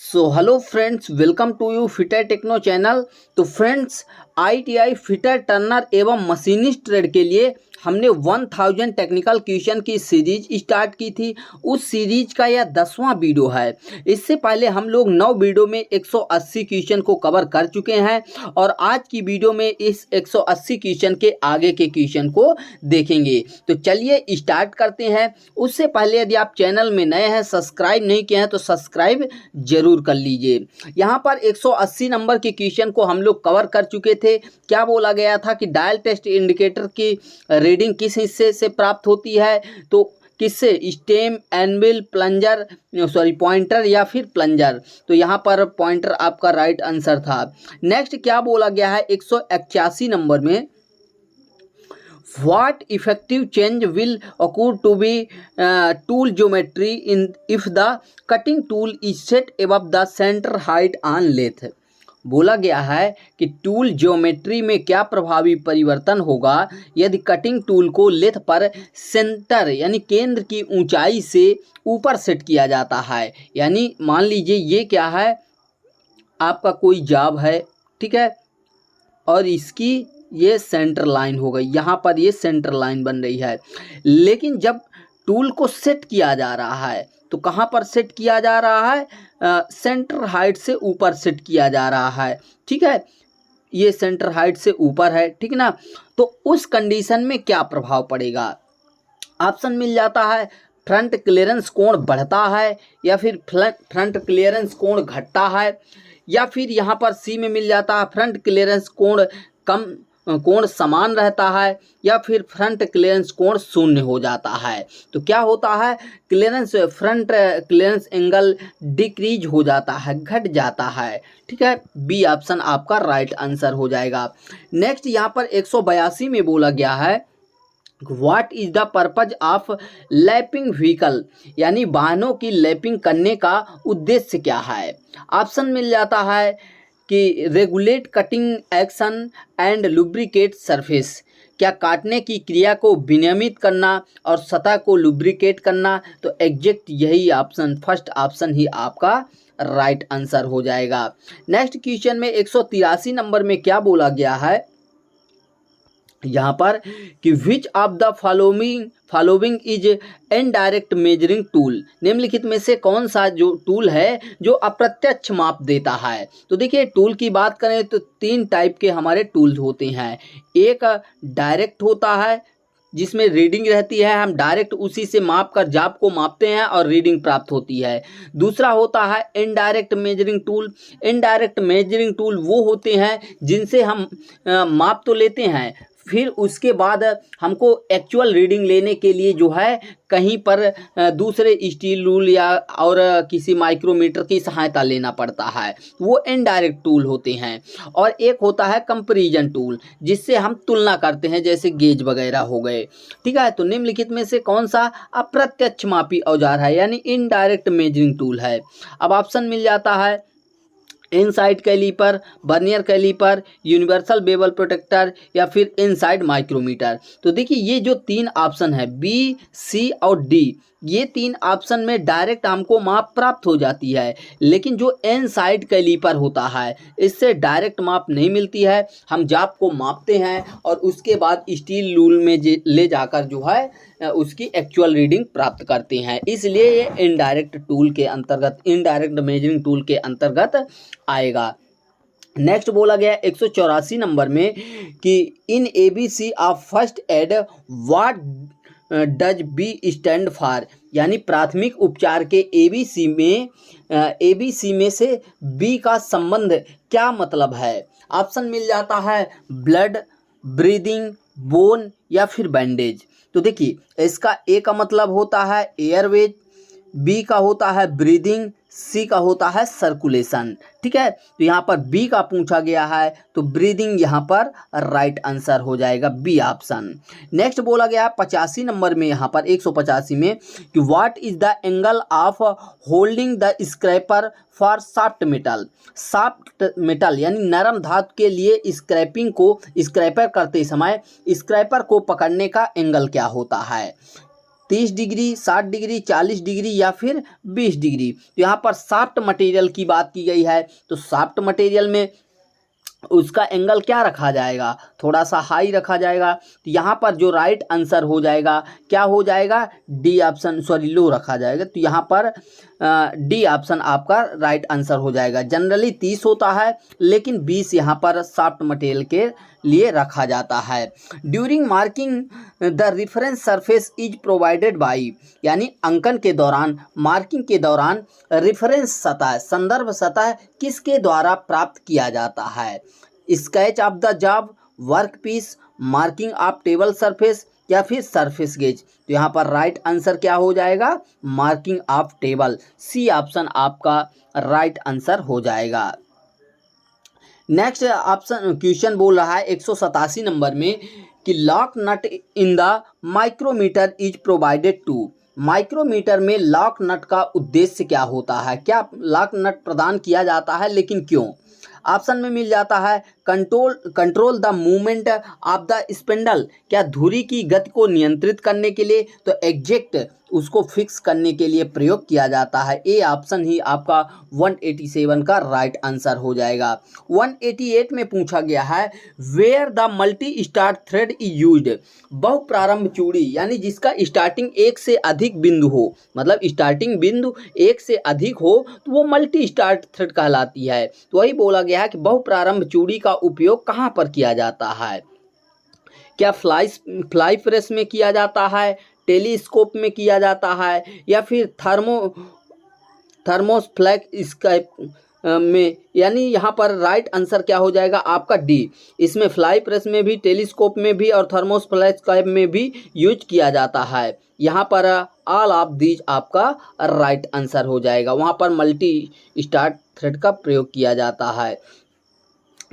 So hello friends, welcome to you Fitter Techno channel. तो friends, ITI fitter turner एवं machinist trade के लिए हमने 1000 टेक्निकल क्वेश्चन की सीरीज स्टार्ट की थी। उस सीरीज का यह 10वां वीडियो है। इससे पहले हम लोग 9 वीडियो में 180 क्वेश्चन को कवर कर चुके हैं और आज की वीडियो में इस 180 क्वेश्चन के आगे के क्वेश्चन को देखेंगे। तो चलिए स्टार्ट करते हैं। उससे पहले यदि आप चैनल में नए हैं, सब्सक्राइब नहीं किए हैं तो सब्सक्राइब जरूर कर लीजिए। यहाँ पर 180 नंबर के क्वेश्चन को हम लोग कवर कर चुके थे। क्या बोला गया था कि डायल टेस्ट इंडिकेटर की रीडिंग किस हिस्से से प्राप्त होती है, तो किससे? स्टेम, एनविल, प्लंजर, पॉइंटर या फिर प्लंजर। तो यहाँ पर पॉइंटर आपका राइट आंसर था। नेक्स्ट क्या बोला गया है 181 नंबर में, What effective change will occur to be tool geometry in if the cutting tool is set above the center height on lathe? बोला गया है कि टूल ज्योमेट्री में क्या प्रभावी परिवर्तन होगा यदि कटिंग टूल को लेथ पर सेंटर यानी केंद्र की ऊंचाई से ऊपर सेट किया जाता है। यानी मान लीजिए ये क्या है, आपका कोई जॉब है, ठीक है, और इसकी ये सेंटर लाइन हो गई, यहाँ पर ये सेंटर लाइन बन रही है। लेकिन जब टूल को सेट किया जा रहा है तो कहाँ पर सेट किया जा रहा है? सेंटर हाइट से ऊपर सेट किया जा रहा है, ठीक है, ये सेंटर हाइट से ऊपर है, ठीक ना। तो उस कंडीशन में क्या प्रभाव पड़ेगा? ऑप्शन मिल जाता है, फ्रंट क्लियरेंस कोण बढ़ता है या फिर फ्रंट क्लियरेंस कोण घटता है, या फिर यहाँ पर सी में मिल जाता है फ्रंट क्लियरेंस कोण कोण समान रहता है, या फिर फ्रंट क्लियरेंस कोण शून्य हो जाता है। तो क्या होता है? फ्रंट क्लियरेंस एंगल डिक्रीज हो जाता है, घट जाता है, ठीक है। बी ऑप्शन आपका राइट आंसर हो जाएगा। नेक्स्ट यहाँ पर 182 में बोला गया है, what is the purpose of lapping vehicle, यानी वाहनों की लैपिंग करने का उद्देश्य क्या है? ऑप्शन मिल जाता है कि regulate cutting action and lubricate surface, क्या काटने की क्रिया को विनियमित करना और सतह को लुब्रिकेट करना। तो एग्जैक्ट यही ऑप्शन, फर्स्ट ऑप्शन ही आपका राइट आंसर हो जाएगा। नेक्स्ट क्वेश्चन में 183 नंबर में क्या बोला गया है यहाँ पर कि which of the following is indirect measuring tool, निम्नलिखित में से कौन सा जो टूल है जो अप्रत्यक्ष माप देता है। तो देखिए, टूल की बात करें तो 3 टाइप के हमारे टूल होते हैं। एक डायरेक्ट होता है जिसमें रीडिंग रहती है, हम डायरेक्ट उसी से माप कर जाप को मापते हैं और रीडिंग प्राप्त होती है। दूसरा होता है indirect measuring tool. Indirect measuring tool वो होते हैं जिनसे हम माप तो लेते हैं, फिर उसके बाद हमको एक्चुअल रीडिंग लेने के लिए जो है कहीं पर दूसरे स्टील रूल या और किसी माइक्रोमीटर की सहायता लेना पड़ता है, वो इनडायरेक्ट टूल होते हैं। और एक होता है कंपैरिजन टूल, जिससे हम तुलना करते हैं, जैसे गेज वगैरह हो गए, ठीक है। तो निम्नलिखित में से कौन सा अप्रत्यक्ष मापी औजार है, यानी इनडायरेक्ट मेजरिंग टूल है? अब ऑप्शन मिल जाता है inside caliper, vernier caliper, universal bevel protector या फिर इनसाइड माइक्रोमीटर। तो देखिए, ये जो 3 ऑप्शन है बी, सी और डी, ये 3 ऑप्शन में डायरेक्ट हमको माप प्राप्त हो जाती है। लेकिन जो इनसाइड कैलीपर होता है इससे डायरेक्ट माप नहीं मिलती है, हम जाप को मापते हैं और उसके बाद स्टील रूल में ले जाकर जो है उसकी एक्चुअल रीडिंग प्राप्त करते हैं। इसलिए ये इनडायरेक्ट टूल के अंतर्गत, इनडायरेक्ट मेजरिंग टूल के अंतर्गत आएगा। नेक्स्ट बोला गया 184 नंबर में कि in ABC of first aid what does B stand for, यानी प्राथमिक उपचार के ABC में से बी का संबंध क्या मतलब है? ऑप्शन मिल जाता है ब्लड, ब्रीदिंग, बोन या फिर बैंडेज। तो देखिए, इसका ए का मतलब होता है एयरवेज, बी का होता है ब्रीदिंग, सी का होता है सर्कुलेशन, ठीक है। तो यहाँ पर बी का पूछा गया है तो ब्रीदिंग यहाँ पर राइट आंसर हो जाएगा, बी ऑप्शन। नेक्स्ट बोला गया 85 नंबर में, यहाँ पर 185 में कि what is the angle of holding the scraper for soft metal. Soft metal यानी नरम धातु के लिए स्क्रैपिंग को, स्क्रैपर करते समय स्क्रैपर को पकड़ने का एंगल क्या होता है? 30 डिग्री, 60 डिग्री, 40 डिग्री या फिर 20 डिग्री। तो यहाँ पर सॉफ्ट मटेरियल की बात की गई है, तो सॉफ्ट मटेरियल में उसका एंगल क्या रखा जाएगा, थोड़ा सा हाई रखा जाएगा। तो यहाँ पर जो राइट आंसर हो जाएगा क्या हो जाएगा, डी ऑप्शन, सॉरी लो रखा जाएगा। तो यहाँ पर डी ऑप्शन आपका राइट आंसर हो जाएगा। जनरली 30 होता है लेकिन 20 यहाँ पर सॉफ्ट मटेरियल के लिए रखा जाता है। During marking the reference surface is provided by, यानी अंकन के दौरान, मार्किंग के दौरान रेफरेंस सतह, संदर्भ सतह किसके द्वारा प्राप्त किया जाता है, sketch of the job, work piece, marking off table surface या फिर सरफेस गेज। तो यहाँ पर राइट आंसर क्या हो जाएगा, marking off table, C option आपका राइट आंसर हो जाएगा। नेक्स्ट ऑप्शन क्वेश्चन बोल रहा है 187 नंबर में कि lock nut in the micrometer is provided to, micrometer में लॉक नट का उद्देश्य क्या होता है, क्या लॉक नट प्रदान किया जाता है लेकिन क्यों। ऑप्शन में मिल जाता है control the movement of the spindle, क्या धुरी की गति को नियंत्रित करने के लिए, तो एग्जैक्ट उसको फिक्स करने के लिए प्रयोग किया जाता है। ए ऑप्शन ही आपका 187 का राइट आंसर हो जाएगा। 188 में पूछा गया है where the multi start thread is used, बहुप्रारंभ चूड़ी यानी जिसका स्टार्टिंग एक से अधिक बिंदु हो, मतलब स्टार्टिंग बिंदु एक से अधिक हो तो वो मल्टी स्टार्ट थ्रेड कहलाती है। तो वही बोला गया है कि बहुप्रारंभ चूड़ी का उपयोग कहाँ पर किया जाता है, क्या फ्लाई प्रेस में किया जाता है, टेलीस्कोप में किया जाता है या फिर थर्मोफ्लेक्स में, यानी यहाँ पर राइट आंसर क्या हो जाएगा आपका डी। इसमें फ्लाई प्रेस में भी, टेलीस्कोप में भी और थर्मोफ्लेक्स में भी यूज किया जाता है। यहाँ पर ऑल ऑफ दीज आपका राइट आंसर हो जाएगा, वहाँ पर मल्टी स्टार्ट थ्रेड का प्रयोग किया जाता है।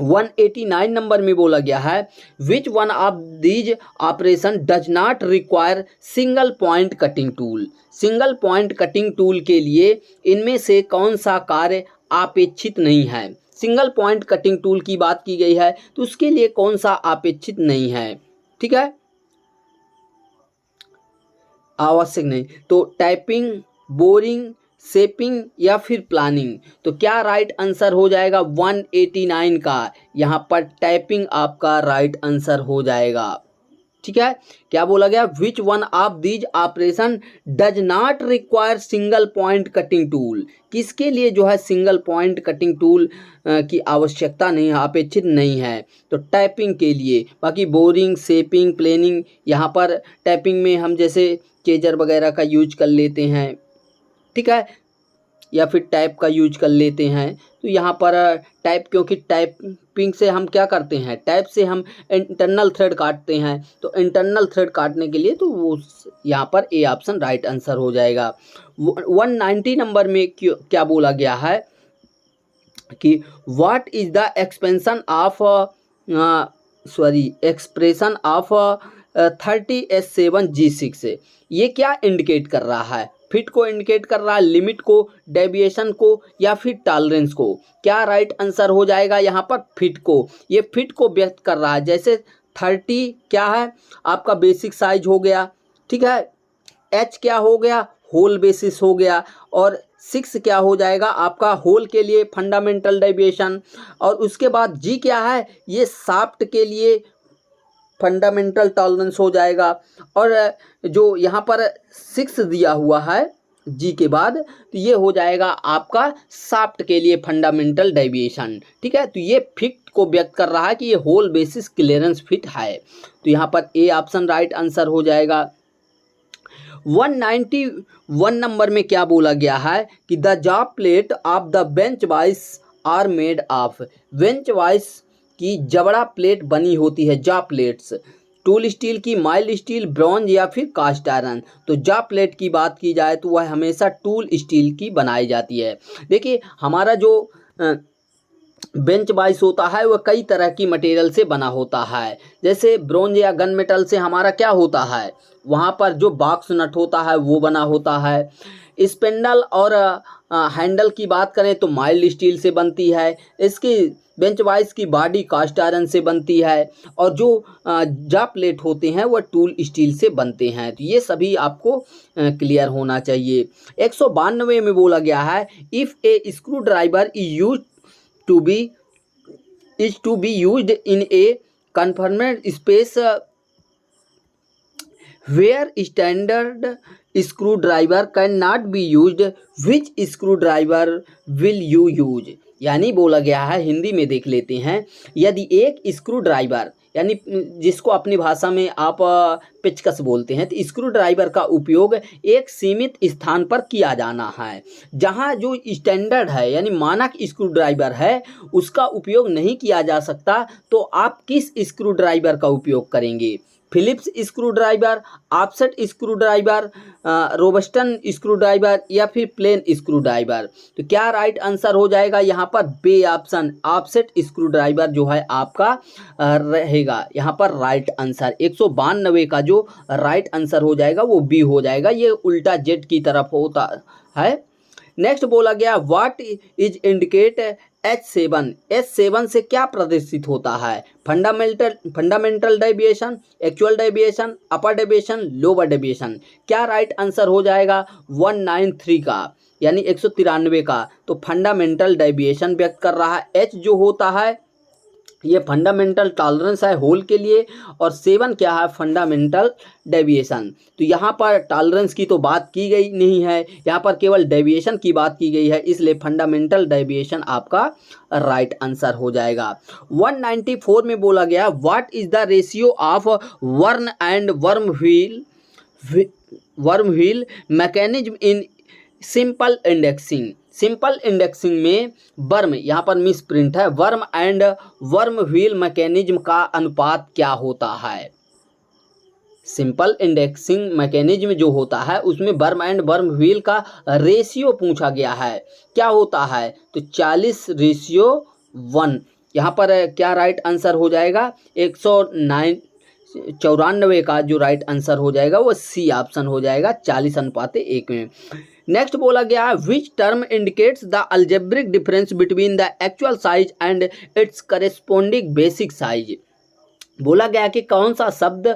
189 नंबर में बोला गया है which one of these operation does not require single point cutting tool, single point cutting tool के लिए इनमें से कौन सा कार्य अपेक्षित नहीं है। सिंगल पॉइंट कटिंग टूल की बात की गई है तो उसके लिए कौन सा अपेक्षित नहीं है, ठीक है, आवश्यक नहीं। तो टाइपिंग, बोरिंग, शेपिंग या फिर प्लानिंग। तो क्या राइट आंसर हो जाएगा 189 का, यहाँ पर टाइपिंग आपका राइट आंसर हो जाएगा, ठीक है। क्या बोला गया, which one of these operation does not require single point cutting tool, किसके लिए जो है सिंगल पॉइंट कटिंग टूल की आवश्यकता नहीं है, अपेक्षित नहीं है, तो टाइपिंग के लिए। बाकी बोरिंग, शेपिंग, प्लेनिंग, यहाँ पर टाइपिंग में हम जैसे चेजर वगैरह का यूज कर लेते हैं, ठीक है, या फिर टाइप का यूज कर लेते हैं। तो यहाँ पर टाइप, क्योंकि टाइपिंग से हम क्या करते हैं, टाइप से हम इंटरनल थ्रेड काटते हैं, तो इंटरनल थ्रेड काटने के लिए तो वो यहाँ पर ए ऑप्शन राइट आंसर हो जाएगा। 190 नंबर में क्या बोला गया है कि what is the expression of 30S7G6, ये क्या इंडिकेट कर रहा है, फिट को इंडिकेट कर रहा है, लिमिट को, डेविएशन को या फिर टॉलरेंस को। क्या राइट आंसर हो जाएगा यहाँ पर, फिट को, ये फिट को व्यक्त कर रहा है। जैसे 30 क्या है आपका बेसिक साइज हो गया, ठीक है, H क्या हो गया, होल बेसिस हो गया, और 6 क्या हो जाएगा आपका होल के लिए फंडामेंटल डेविएशन, और उसके बाद G क्या है, ये शाफ्ट के लिए फंडामेंटल टॉलरेंस हो जाएगा, और जो यहाँ पर 6 दिया हुआ है जी के बाद, तो ये हो जाएगा आपका शाफ्ट के लिए फंडामेंटल डेविएशन, ठीक है। तो ये फिट को व्यक्त कर रहा है कि ये होल बेसिस क्लियरेंस फिट है, तो यहाँ पर ए ऑप्शन राइट आंसर हो जाएगा। 191 नंबर में क्या बोला गया है कि the job plate of the bench vice are made of, bench vice की जबड़ा प्लेट बनी होती है, जा प्लेट्स, टूल स्टील की, माइल्ड स्टील, ब्रॉन्ज या फिर कास्ट आयरन। तो जा प्लेट की बात की जाए तो वह हमेशा टूल स्टील की बनाई जाती है। देखिए हमारा जो बेंच वाइस होता है वह कई तरह की मटेरियल से बना होता है, जैसे ब्रॉन्ज या गन मेटल से हमारा क्या होता है, वहाँ पर जो बॉक्स नट होता है वो बना होता है, स्पेंडल और हैंडल की बात करें तो माइल्ड स्टील से बनती है। इसकी बेंच वाइज की बॉडी कास्ट आयरन से बनती है और जो जा प्लेट होते हैं वह टूल स्टील से बनते हैं। तो ये सभी आपको क्लियर होना चाहिए। 192 में बोला गया है if A screw driver is to be used in a confined space where standard screwdriver cannot be used, which screwdriver will you use। यानी बोला गया है, हिंदी में देख लेते हैं, यदि एक स्क्रू ड्राइवर यानी जिसको अपनी भाषा में आप पेचकस बोलते हैं, तो स्क्रू ड्राइवर का उपयोग एक सीमित स्थान पर किया जाना है जहां जो स्टैंडर्ड है यानी मानक स्क्रू ड्राइवर है उसका उपयोग नहीं किया जा सकता। तो आप किस स्क्रू ड्राइवर का उपयोग करेंगे? Phillips screw driver, offset screw driver, robertson screw driver या फिर प्लेन स्क्रू ड्राइवर। तो क्या राइट आंसर हो जाएगा यहाँ पर? B option, offset screw driver जो है आपका रहेगा यहाँ पर राइट आंसर। 192 का जो राइट आंसर हो जाएगा वो बी हो जाएगा, ये उल्टा जेड की तरफ होता है। नेक्स्ट बोला गया what is indicate H7। H7 से क्या प्रदर्शित होता है? Fundamental deviation, actual deviation, upper deviation, lower deviation. क्या राइट आंसर हो जाएगा? 193 का यानी 193 का। तो फंडामेंटल डेविएशन व्यक्त कर रहा है। H जो होता है ये फंडामेंटल टॉलरेंस है होल के लिए और 7 क्या है? Fundamental deviation. तो यहाँ पर टॉलरेंस की तो बात की गई नहीं है, यहाँ पर केवल डेविएशन की बात की गई है, इसलिए फंडामेंटल डेविएशन आपका राइट आंसर हो जाएगा। 194 में बोला गया what is the ratio of worm and worm wheel mechanism in simple indexing. Simple indexing में वर्म, यहाँ पर मिस प्रिंट है, worm and worm wheel mechanism का अनुपात क्या होता है? सिंपल इंडेक्सिंग मैकेनिज्म जो होता है उसमें वर्म एंड वर्म व्हील का रेशियो पूछा गया है, क्या होता है? तो 40:1। यहाँ पर क्या राइट आंसर हो जाएगा? 194 का जो राइट आंसर हो जाएगा वो सी ऑप्शन हो जाएगा, 40:1 में। नेक्स्ट बोला गया है which term indicates the algebraic difference between the actual size and it's corresponding basic size. बोला गया कि कौन सा शब्द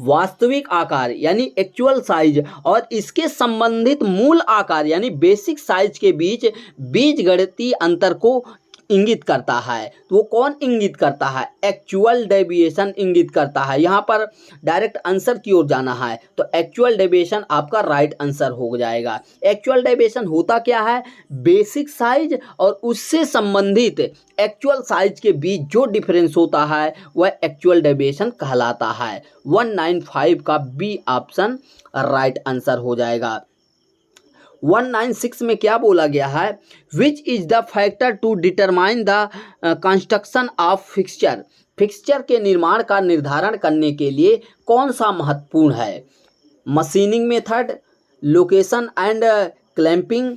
वास्तविक आकार यानी एक्चुअल साइज और इसके संबंधित मूल आकार यानी बेसिक साइज के बीच बीजगणितीय अंतर को इंगित करता है। तो वो कौन इंगित करता है? एक्चुअल डेविएशन इंगित करता है। यहाँ पर डायरेक्ट आंसर की ओर जाना है तो एक्चुअल डेविएशन आपका राइट आंसर हो जाएगा। एक्चुअल डेविएशन होता क्या है? बेसिक साइज और उससे संबंधित एक्चुअल साइज के बीच जो डिफरेंस होता है वह एक्चुअल डेविएशन कहलाता है। 195 का बी ऑप्शन राइट आंसर हो जाएगा। 196 में क्या बोला गया है? Which is the factor to determine the construction of fixture. Fixture के निर्माण का निर्धारण करने के लिए कौन सा महत्वपूर्ण है? Machining method, location and clamping,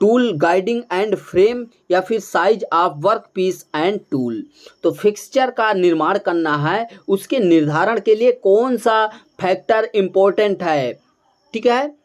tool guiding and frame या फिर size of work piece and tool. तो फिक्सचर का निर्माण करना है, उसके निर्धारण के लिए कौन सा फैक्टर इम्पोर्टेंट है? ठीक है,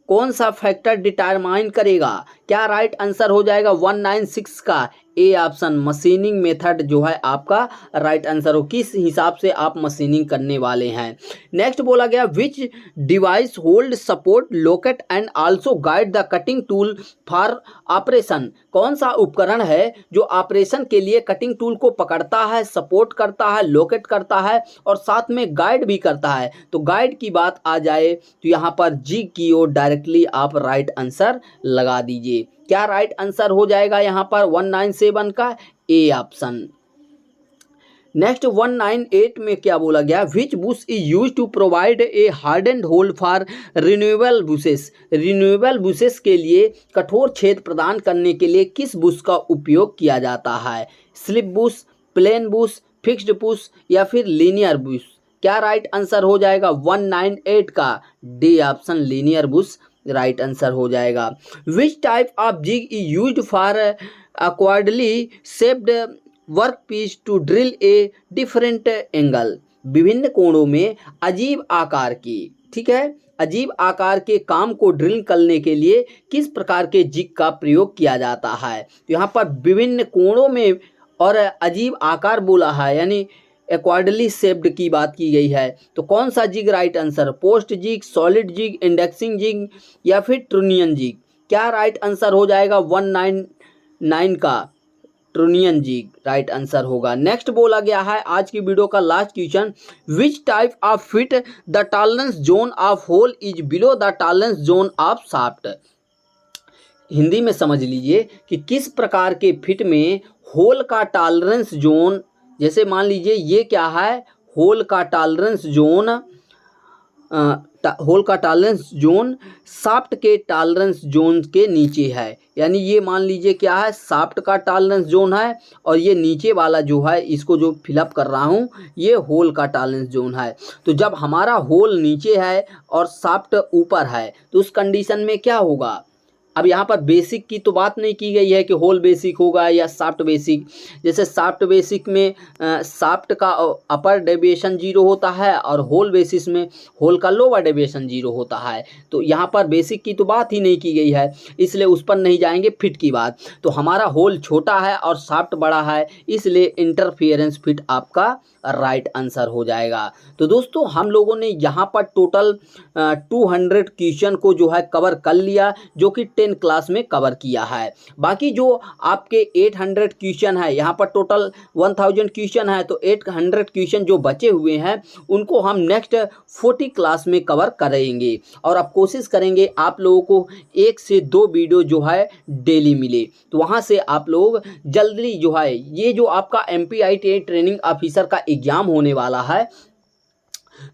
कौन सा फैक्टर डिटरमाइन करेगा? क्या राइट आंसर हो जाएगा? 196 का ए ऑप्शन, मशीनिंग मेथड जो है आपका राइट आंसर हो, किस हिसाब से आप मशीनिंग करने वाले हैं। नेक्स्ट बोला गया विच device hold support locate and also guide the cutting tool for operation. कौन सा उपकरण है जो ऑपरेशन के लिए कटिंग टूल को पकड़ता है, सपोर्ट करता है, लोकेट करता है और साथ में गाइड भी करता है? तो गाइड की बात आ जाए तो यहाँ पर जी की ओर डायरेक्टली आप राइट आंसर लगा दीजिए। क्या राइट आंसर हो जाएगा यहाँ पर? 197 का ए ऑप्शन। नेक्स्ट 198 में क्या बोला गया? Which bush is use to provide a hardened hole for renewable bushes. Renewable bushes के लिए कठोर छेद प्रदान करने के लिए किस बुश का उपयोग किया जाता है? Slip bush, plain bush, fixed bush या फिर लीनियर बुश। क्या राइट आंसर हो जाएगा? 198 का D option, linear bush right answer हो जाएगा। Which type of jig is used for awkwardly shaped work piece to drill a different angle. विभिन्न कोणों में अजीब आकार की, ठीक है, अजीब आकार के काम को ड्रिल करने के लिए किस प्रकार के जिग का प्रयोग किया जाता है। तो यहाँ पर विभिन्न कोणों में और अजीब आकार बोला है, यानी एक्वाडली शेप्ड की बात की गई है। तो कौन सा jig right answer, post jig, solid jig, indexing jig या फिर ट्रूनियन जिग। क्या राइट आंसर हो जाएगा 199 का ट्रूनियन जिग राइट आंसर होगा। नेक्स्ट बोला गया है आज की वीडियो का last question, which type of fit the tolerance zone of hole is below the tolerance zone of shaft. Hindi में समझ लीजिए कि किस प्रकार के फिट में होल का टॉलरेंस जोन, जैसे मान लीजिए ये क्या है, होल का टॉलरेंस जोन, होल का टॉलरेंस जोन शाफ्ट के टॉलरेंस जोन के नीचे है। यानी ये मान लीजिए क्या है, शाफ्ट का टॉलरेंस जोन है और ये नीचे वाला जो है, इसको जो फिलअप कर रहा हूँ, ये होल का टॉलरेंस जोन है। तो जब हमारा होल नीचे है और शाफ्ट ऊपर है तो उस कंडीशन में क्या होगा। अब यहाँ पर बेसिक की तो बात नहीं की गई है कि होल बेसिक होगा या शाफ्ट बेसिक। जैसे शाफ्ट बेसिक में शाफ्ट का अपर डेविएशन 0 होता है और होल बेसिस में होल का लोअर डेविएशन 0 होता है। तो यहाँ पर बेसिक की तो बात ही नहीं की गई है, इसलिए उस पर नहीं जाएंगे। फिट की बात, तो हमारा होल छोटा है और शाफ्ट बड़ा है, इसलिए इंटरफियरेंस फिट आपका राइट आंसर हो जाएगा। तो दोस्तों हम लोगों ने यहाँ पर टोटल 200 क्वेश्चन को जो है कवर कर लिया, जो कि 10 क्लास में कवर किया है। बाकी जो आपके 800 क्वेश्चन है, यहाँ पर टोटल 1000 क्वेश्चन है, तो 800 क्वेश्चन जो बचे हुए हैं उनको हम नेक्स्ट 40 क्लास में कवर करेंगे। और अब कोशिश करेंगे आप लोगों को 1 से 2 वीडियो जो है डेली मिले, तो वहाँ से आप लोग जल्दी जो है, ये जो आपका MPITA ट्रेनिंग ऑफिसर का एग्ज़ाम होने वाला है,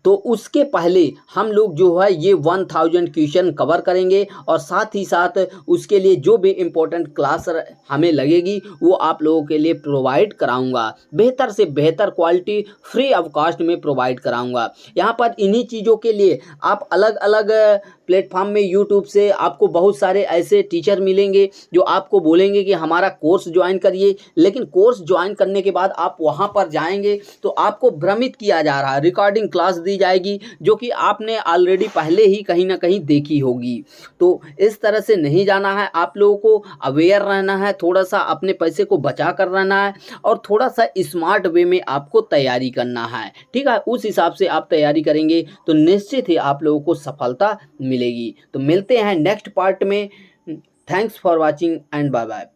तो उसके पहले हम लोग जो है ये 1000 क्वेश्चन कवर करेंगे और साथ ही साथ उसके लिए जो भी इम्पोर्टेंट क्लास हमें लगेगी वो आप लोगों के लिए प्रोवाइड कराऊंगा। बेहतर से बेहतर क्वालिटी फ्री ऑफ कॉस्ट में प्रोवाइड कराऊंगा। यहाँ पर इन्हीं चीज़ों के लिए आप अलग अलग प्लेटफॉर्म में यूट्यूब से आपको बहुत सारे ऐसे टीचर मिलेंगे जो आपको बोलेंगे कि हमारा कोर्स ज्वाइन करिए, लेकिन कोर्स ज्वाइन करने के बाद आप वहाँ पर जाएंगे तो आपको भ्रमित किया जा रहा है। रिकॉर्डिंग क्लास दी जाएगी जो कि आपने ऑलरेडी पहले ही कहीं ना कहीं देखी होगी। तो इस तरह से नहीं जाना है, आप लोगों को अवेयर रहना है, थोड़ा सा अपने पैसे को बचा कर रहना है और थोड़ा सा स्मार्ट वे में आपको तैयारी करना है। ठीक है, उस हिसाब से आप तैयारी करेंगे तो निश्चित ही आप लोगों को सफलता मिलेगी। तो मिलते हैं नेक्स्ट पार्ट में। Thanks for watching and bye bye.